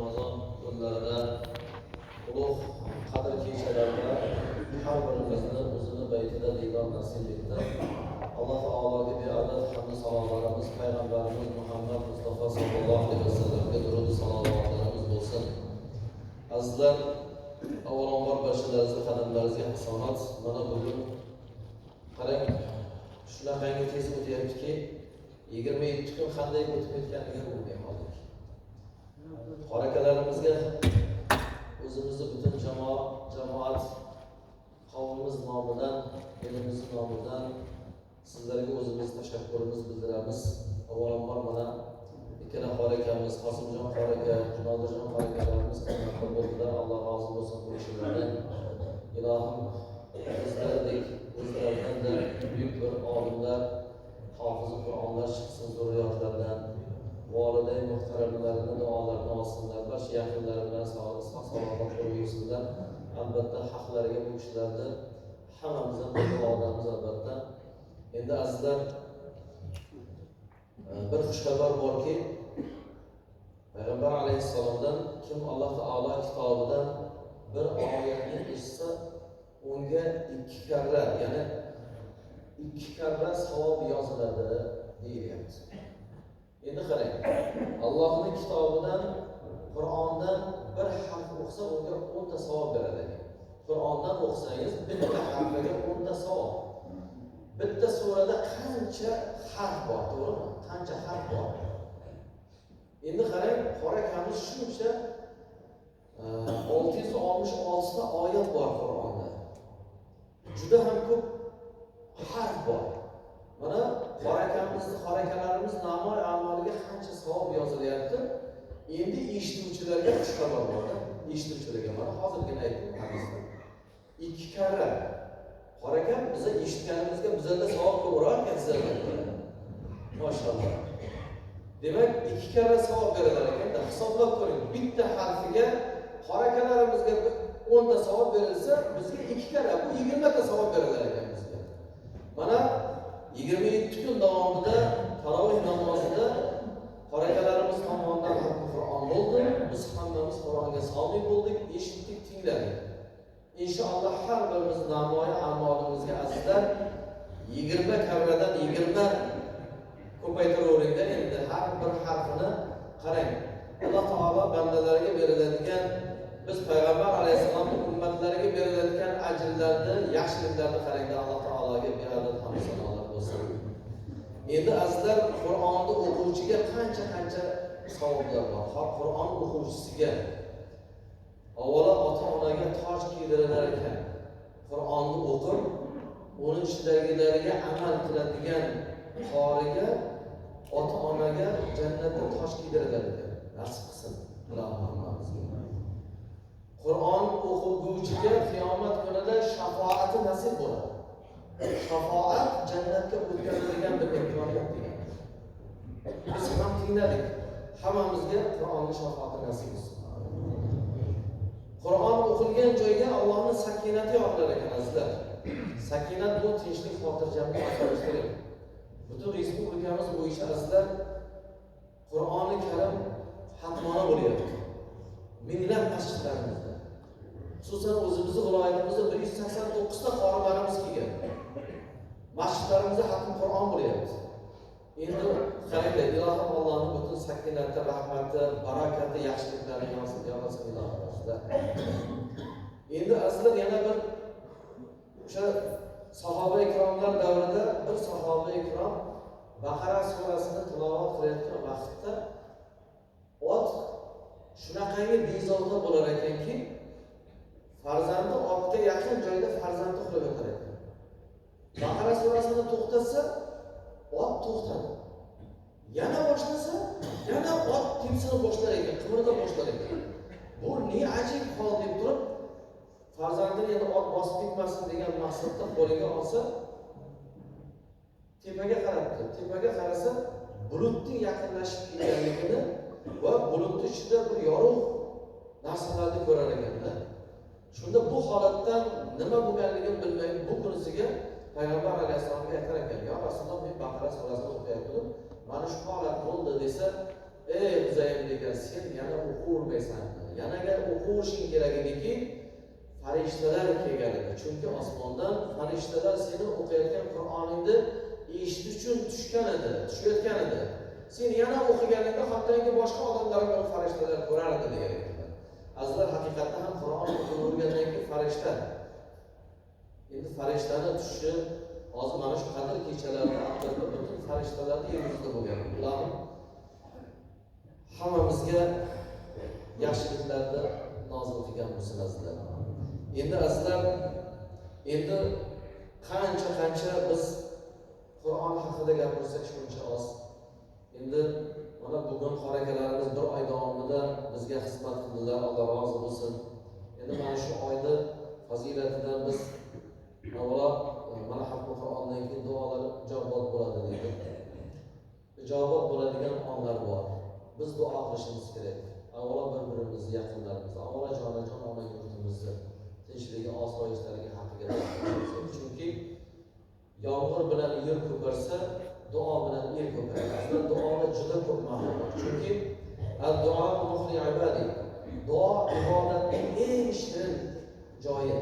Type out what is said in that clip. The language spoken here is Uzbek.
Ramazon kunlarida ulug' qadr kechalarida har birimizni o'zini baytida diydor nasib etdi. Alloh taologa beadad hamd salomlarimiz payg'ambarimiz Muhammad Mustafa sallallohu alayhi vasallamga durud salomlarimiz bo'lsin. Azizlar, avvalambor boshlaringizga, qadamlaringizga hasonat. Mana bugun qarang, shunaqangi tez o'tyaptiki, 27 kun qanday o'tib ketganiga bilmay qoldik. Qorakalarimizga o'zimizni butun jamoat qavmimiz nomidan, elimiz nomidan sizlarga o'zimiz tashakkurimiz bildiramiz. Avvalambor mana ikkala qorakamiz Qosimjon qoraka, Nodirjon qorakalarimiz xizmatda bo'ldilar. Alloh rozi bo'lsin bu kishilardan. Ilohim o'zlaridan buyuk bir olimlar, hofiz Qur'onlar chiqsin zurriyotlaridan. Voliday muhtaramlarini duolarini olsinlar, barcha yaqinlari bilan salomat bo'lib yursinlar. Albatta haqlariga bu kishilarni hammamizdan duolarimiz albatta. Endi azizlar, bir xushxabar borki, Payg'ambar alayhissalomdan kim Alloh taolo kitobidan bir oyatni eshitsa, unga 2 karra, ya'ni 2 karra savob yoziladi deyilyapti. Endi qarang, Allohning kitobidan, Qur'ondan bir harf o'qisa, unga 10 ta savob beradi. Qur'ondan o'qisangiz bitta harfiga 10 ta savob. Bitta surada qancha harf bor, to'g'rimi? Qancha harf bor? Endi qarang, qorakamiz shuncha 666 ta oyat bor Qur'onda. Juda ham ko'p harf bor. Mana qorakalarimiz namoy amaliga qancha savob yozilyapti. Endi eshituvchilarga xushxabar bor-da. Eshituvchilarga mana hozirgina aytdim hadisda. 2 karra qorakam biz eshitganimizga bizlarda savob ko'proq ekan sizlarga. Mashallah. Demak 2 karra savob beriladi ekanda. Hisoblab ko'ring. Bitta harfiga qorakalarimizga 10 ta savob berilsa, bizga 2 karra bu 20 ta savob berilar ekan bizga. Mana 27 kun davomida tarovih namozida qorakalarimiz tomonidan Qur'on bo'ldi. Biz hammamiz Qur'onga somi bo'ldik, eshitdik, tingladik. Inshaalloh har birimiz namoyi amolimizga azizlar 20 karradan 20 ko'paytiravering-da. Endi har bir harfini qarang. Alloh taolo bandalariga beriladigan, biz payg'ambar alayhisolamning ummatlariga beriladigan ajrlarni, yaxshiliklarni qarangda. Alloh taologa beadad hamd sanolar bo'lsin. Endi azizlar, Qur'onni o'quvchiga qancha savoblar bor. Qur'on o'quvchisiga avvalo ota-onaga toj kiydirilar ekan. Qur'onni o'qib, uning ichidagilariga amal qiladigan qoriga, ota-onaga jannatda toj kiydirilar ekan. Nasib qilsin Ilohim hammamizga. Qur'on o'quvchiga qiyomat kunida shafoati nasib bo'ladi. Shafoat jannatga o'tkaziladigan bir imkoniyat degan. Biz ham tingladik. Hammamizga Qur'onning shafoati nasib bo'lsin. Qur'on o'qilgan joyga Allohning sakinati yog'ilar ekan azizlar. Sakinat bu tinchlik, xotirjamlik asosida. Butun respublikamiz bo'yicha azizlar Qur'oni Karim xatmona bo'lyapti. Minglab masjidlarimizda. Xususan o'zimizning viloyatimizda 189 ta qorilarimiz kelgan. Masjidlarimizda xatm Qur'on bo'lyapti. Endi qaranglar, Ilohim Allohning butun sakinati, rahmati, barakati, yaxshiliklarini yozsin Ilohim. Endi azizlar yana bir o'sha sahoba ikromlar davrida bir sahoba ikrom Baqara surasini tilovat qilayotgan vaqtda ot shunaqangi bezovta bo'lar ekanki, farzandi otga yaqin joyda farzandi uxlab yotar ekan. Baqara surasini to'xtatsa, ot to'xtadi. Yana boshlasa, yana ot tepsini boshlar ekan, qimirda boshlar ekan. Bu ne ajib hol deb turib, farzandini yana ot bosib ketmasin degan maqsadda qo'liga olsa, tepaga qarabdi. Tepaga qarasa, bulutning yaqinlashib kelganligini va bulutning ichida bir yorug' narsalarni ko'rar ekanda. Shunda bu holatdan nima bo'lganligini bilmay, bu kunisiga Payg'ambar alayhisolamga aytar ekan: "Ya Rasululloh, men Baqara surasini o'qiyapman. Mana shu holat bo'ldi" desa, ey Huzaym degan, sen yana o'qivermaysanmi? Yana o'qishing kerak ediki, farishtalar kelgan edi. Chunki osmondan farishtalar seni o'qiyotgan Qur'oningni eshitish uchun tushayotgan edi. Sen yana o'qiganingda hattoki boshqa odamlar ham farishtalar ko'rar edi degan ekanlar. Azizlar, haqiqatda ham Qur'on o'qigandan keyin farishta. Endi farishtani tushishi hozir mana shu qadr kechalarida albatta butun farishtalarni yer yuzida bo'lgan. Ular hammamizga yaxshiliklarni nozil qilgan bo'lsin azizlar. Endi azizlar, endi qancha biz Qur'on haqida gapirsak shuncha oz. Endi mana bugun qora akalarimiz bir oy davomida bizga xizmat qildilar, Alloh rozi bo'lsin. Endi mana shu oyni fazilatidan biz avvalo mana hatto Qur'ondan keyin duolar ijobat bo'ladi deydi. Ijobat bo'ladigan onlar bor. Biz duo qilishimiz kerak. Avvalo bir-birimizni, yaqinlarimizni, avvalo jonajon ona yurtimizni tinchligi, osoyishtaligi haqiga ta'minlaymiz. Chunki yomg'ir bilan yer ko'karsa, duo bilan yer ko'karadi. Aslida duoda juda ko'p ma'no bor. Chunki ad-duo muhli ibadi. Duo ibodatning eng shirin joyi.